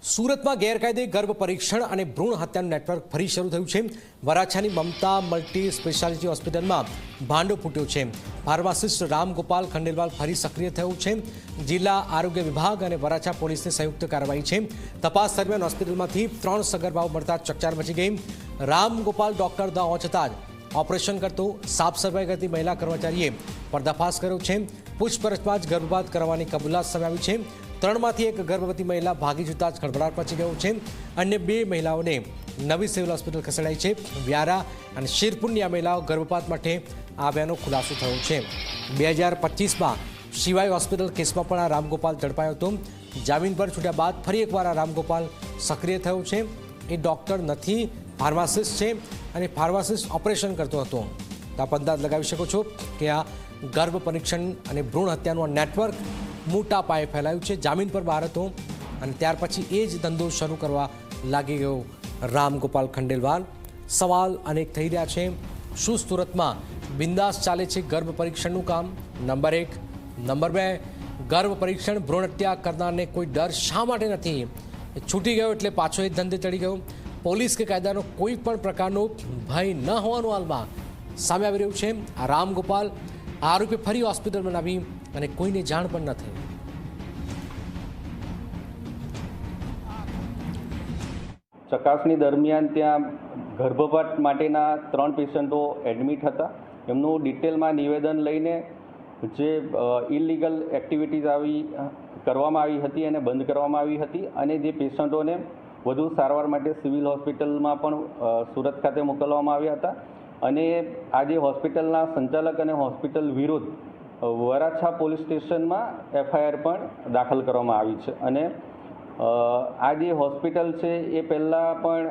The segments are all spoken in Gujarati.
सूरत में गैरकायदे गर्भ परीक्षण और भ्रूण हत्याનું નેટવર્ક ફરી શરૂ થયું છે। વરાછાની મમતા મલ્ટી સ્પેશિયાલિટી હોસ્પિટલમાં ભાંડો ફૂટ્યો છે। ફાર્માસિસ્ટ રામગોપાલ ખંડેલવાલ ફરી સક્રિય થયો છે। જિલ્લા આરોગ્ય વિભાગ અને વરાછા પોલીસની સંયુક્ત કાર્યવાહી છે। તપાસ દરમિયાન હોસ્પિટલમાંથી 3 સગર્ભાઓ મળતા ચકચાર મચી ગઈ। રામગોપાલ ડોક્ટર ન હોવા છતાં ઓપરેશન કરતો સાફ સફાઈ કરતી મહિલા કર્મચારીએ પર્દાફાશ કર્યો છે। પૂછપરછમાં જ ગર્ભપાત કરવાની કબૂલાત સામે આવી છે। 3 માંથી એક ગર્ભવતી મહિલા ભાગી જતા જ ખળભળાટ મચી ગયો છે। અન્ય 2 મહિલાઓને નવી સિવિલ હોસ્પિટલ ખસેડાઈ છે। વ્યારા અને શિરપુરની આ મહિલાઓ ગર્ભપાત માટે આવ્યાનો ખુલાસો થયો છે। 2025માં શિવાય હોસ્પિટલ કેસમાં પણ આ રામગોપાલ ઝડપાયો હતો। જામીન પર છૂટ્યા બાદ ફરી એકવાર આ રામગોપાલ સક્રિય થયો છે। એ ડોક્ટર નથી, ફાર્માસિસ્ટ છે અને ફાર્માસિસ્ટ ઓપરેશન કરતો હતો। તો આપ અંદાજ લગાવી શકો છો કે આ ગર્ભ પરીક્ષણ અને ભ્રૂણ હત્યાનું આ નેટવર્ક મોટા પાયે ફેલાયું છે। જામીન પર બહાર હતો અને ત્યાર પછી એ જ ધંધો શરૂ કરવા લાગી ગયો રામગોપાલ ખંડેલવાલ। સવાલ અનેક થઈ રહ્યા છે। શું સુરતમાં બિંદાસ ચાલે છે ગર્ભ પરીક્ષણનું કામ? નંબર 1। નંબર 2, ગર્ભ પરીક્ષણ ભ્રૂણ હત્યા કરનારને કોઈ ડર શા માટે નથી? છૂટી ગયો એટલે પાછો એ ધંધે ચડી ગયો। પોલીસ કે કાયદાનો કોઈ પણ પ્રકારનો ભય ન હોવાનું હાલમાં સામે આવી રહ્યું છે। આ રામગોપાલ આરોપી ફરી હોસ્પિટલ બનાવી અને કોઈને જાણ પણ ન થઈ। ચકાસણી દરમિયાન ત્યાં ગર્ભપાત માટેના 3 પેશન્ટો એડમિટ હતા। એમનું ડિટેલમાં નિવેદન લઈને જે ઇલીગલ એક્ટિવિટીઝ કરવામાં આવી હતી અને બંધ કરવામાં આવી હતી અને જે પેશન્ટોને વધુ સારવાર માટે સિવિલ હોસ્પિટલમાં પણ સુરત ખાતે મોકલવામાં આવ્યા હતા। અને આજે હોસ્પિટલના સંચાલક અને હોસ્પિટલ વિરુદ્ધ વરાછા પોલીસ સ્ટેશનમાં FIR પણ દાખલ કરવામાં આવી છે। અને આ જે હોસ્પિટલ છે એ પહેલાં પણ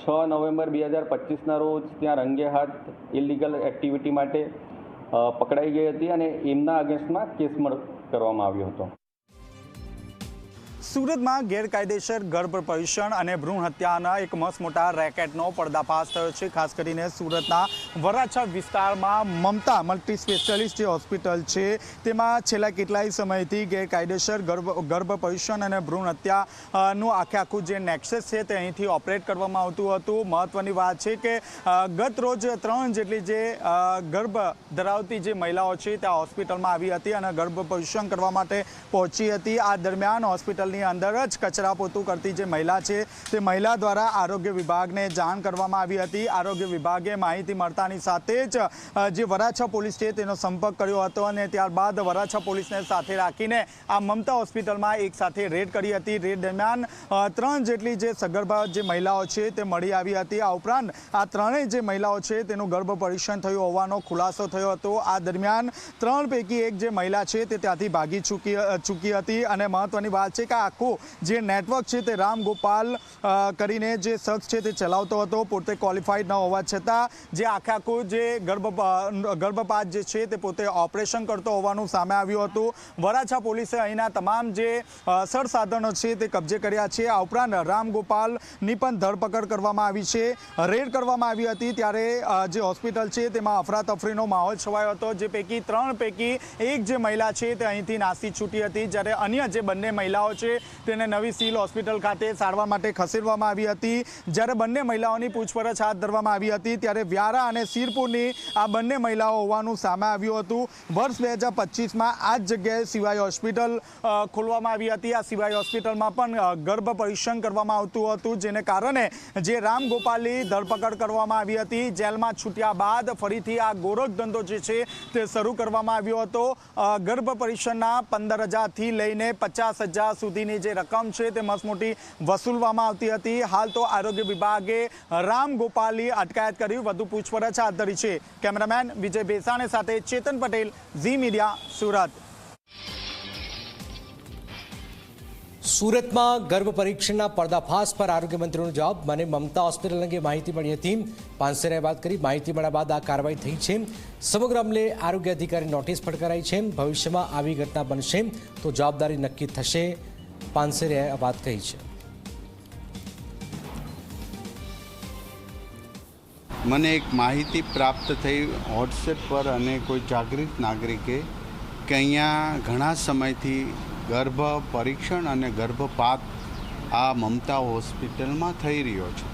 6 નવેમ્બર 2025ના રોજ ત્યાં રંગે હાથ ઇલીગલ એક્ટિવિટી માટે પકડાઈ ગઈ હતી અને એમના અગેન્સ્ટમાં કેસ કરવામાં આવ્યો હતો। સુરતમાં ગેરકાયદેસર ગર્ભ પરીક્ષણ અને ભ્રૂણ હત્યાના એક મસ્ત મોટા રેકેટનો પર્દાફાશ થયો છે। ખાસ કરીને સુરતના વરાછા વિસ્તારમાં મમતા મલ્ટી સ્પેશિયાલિસ્ટ જે હોસ્પિટલ છે તેમાં છેલ્લા કેટલાય સમયથી ગેરકાયદેસર ગર્ભ પરીક્ષણ અને ભ્રૂણ હત્યાનું આખું જે નેક્સસ છે તે અહીંથી ઓપરેટ કરવામાં આવતું હતું। મહત્વની વાત છે કે ગત રોજ 3 જેટલી જે ગર્ભ ધરાવતી જે મહિલાઓ છે ત્યાં હોસ્પિટલમાં આવી હતી અને ગર્ભ પરીક્ષણ કરવા માટે પહોંચી હતી। આ દરમિયાન હોસ્પિટલની અંદર જ કચરા પોતું કરતી જે મહિલા છે તે મહિલા દ્વારા આરોગ્ય વિભાગને જાણ કરવામાં આવી હતી। આરોગ્ય વિભાગે માહિતી મળતાની સાથે જ જે વરાછા પોલીસ છે તેનો સંપર્ક કર્યો હતો અને ત્યારબાદ વરાછા પોલીસને સાથે રાખીને આ મમતા હોસ્પિટલમાં એક સાથે રેડ કરી હતી। રેડ દરમિયાન 3 જેટલી જે સગર્ભા જે મહિલાઓ છે તે મળી આવી હતી। આ ઉપરાંત આ 3 જે મહિલાઓ છે તેનું ગર્ભ પરીક્ષણ થયું હોવાનો ખુલાસો થયો હતો। આ દરમિયાન 3 પૈકી એક જે મહિલા છે તે ત્યાંથી ભાગી ચૂકી હતી અને મહત્વની વાત છે કે આખું જે નેટવર્ક છે તે રામગોપાલ કરીને જે શખ્સ છે તે ચલાવતો હતો। પોતે ક્વોલિફાઈડ ન હોવા છતાં જે આખું જે ગર્ભપાત જે છે તે પોતે ઓપરેશન કરતો હોવાનું સામે આવ્યું હતું। વરાછા પોલીસે અહીંના તમામ જે સરસાધનો છે તે કબજે કર્યા છે। આ ઉપરાંત રામગોપાલની પણ ધરપકડ કરવામાં આવી છે। રેડ કરવામાં આવી હતી ત્યારે જે હોસ્પિટલ છે તેમાં અફરાતફરીનો માહોલ છવાયો હતો। જે પૈકી 3 પૈકી એક જે મહિલા છે તે અહીંથી નાસી છૂટી હતી જ્યારે અન્ય જે બંને મહિલાઓ છે તેને નવી સિવિલ હોસ્પિટલ ખાતે સારવાર માટે ખસેડવામાં આવી હતી। જ્યારે બંને મહિલાઓની પૂછપરછ હાથ ધરવામાં આવી હતી ત્યારે વ્યારા અને શિરપુરની આ બંને મહિલાઓ હોવાનું સામે આવ્યું હતું। વર્ષ 2025માં આ જ જગ્યાએ સિવાય હોસ્પિટલ ખોલવામાં આવી હતી। આ સિવાય હોસ્પિટલમાં પણ ગર્ભ પરીક્ષણ કરવામાં આવતું હતું જેને કારણે જે રામગોપાલની ધરપકડ કરવામાં આવી હતી। જેલમાં છૂટ્યા બાદ ફરીથી આ ગોરખ ધંધો જે છે તે શરૂ કરવામાં આવ્યો હતો। ગર્ભ પરીક્ષણના 15,000થી લઈને 50,000 સુધીની જે રકમ છે તે મસ્ત મોટી વસૂલવામાં આવતી હતી। હાલ તો આરોગ્ય વિભાગે રામગોપાલની અટકાયત કરી વધુ પૂછપરછ હાથ ધરી છે। કેમેરામેન વિજય બેસાણે સાથે ચેતન પટેલ, ઝી મીડિયા, સુરત। સુરતમાં ગર્ભ પરીક્ષણના પર્દાફાશ પર આરોગ્ય મંત્રીનો જવાબ। મને મમતા હોસ્પિટલ અંગે માહિતી મળી હતી। પાંસેરાએ વાત કરી, માહિતી મળ્યા બાદ આ કાર્યવાહી થઈ છે। સમગ્ર મામલે આરોગ્ય અધિકારી નોટિસ ફટકારાઈ છે। ભવિષ્યમાં આવી ઘટના બનશે તો જવાબદારી નક્કી થશે, પાંસેરાએ વાત કહી છે। મને એક માહિતી પ્રાપ્ત થઈ વોટ્સએપ પર અને કોઈ જાગૃત નાગરિકે કે અહીંયા ઘણા સમયથી ગર્ભ પરીક્ષણ અને ગર્ભપાત આ મમતા હોસ્પિટલમાં થઈ રહ્યો છે.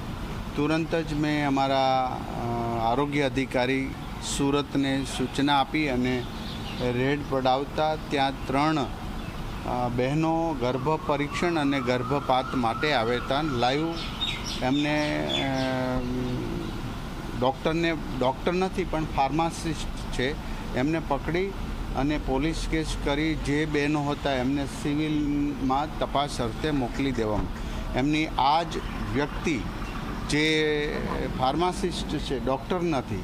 તુરંત જ મેં અમારા આરોગ્ય અધિકારી સુરતને સૂચના આપી અને રેડ પડાવતા ત્યાં 3 બહેનો ગર્ભ પરીક્ષણ અને ગર્ભપાત માટે આવ્યા હતા. લાઈવ એમને ડૉક્ટર નથી પણ ફાર્માસિસ્ટ છે, એમને પકડી અને પોલીસ કેસ કરી જે બહેનો હતા એમને સિવિલમાં તપાસ અર્થે મોકલી દેવામાં. એમની આ જ વ્યક્તિ જે ફાર્માસિસ્ટ છે, ડૉક્ટર નથી,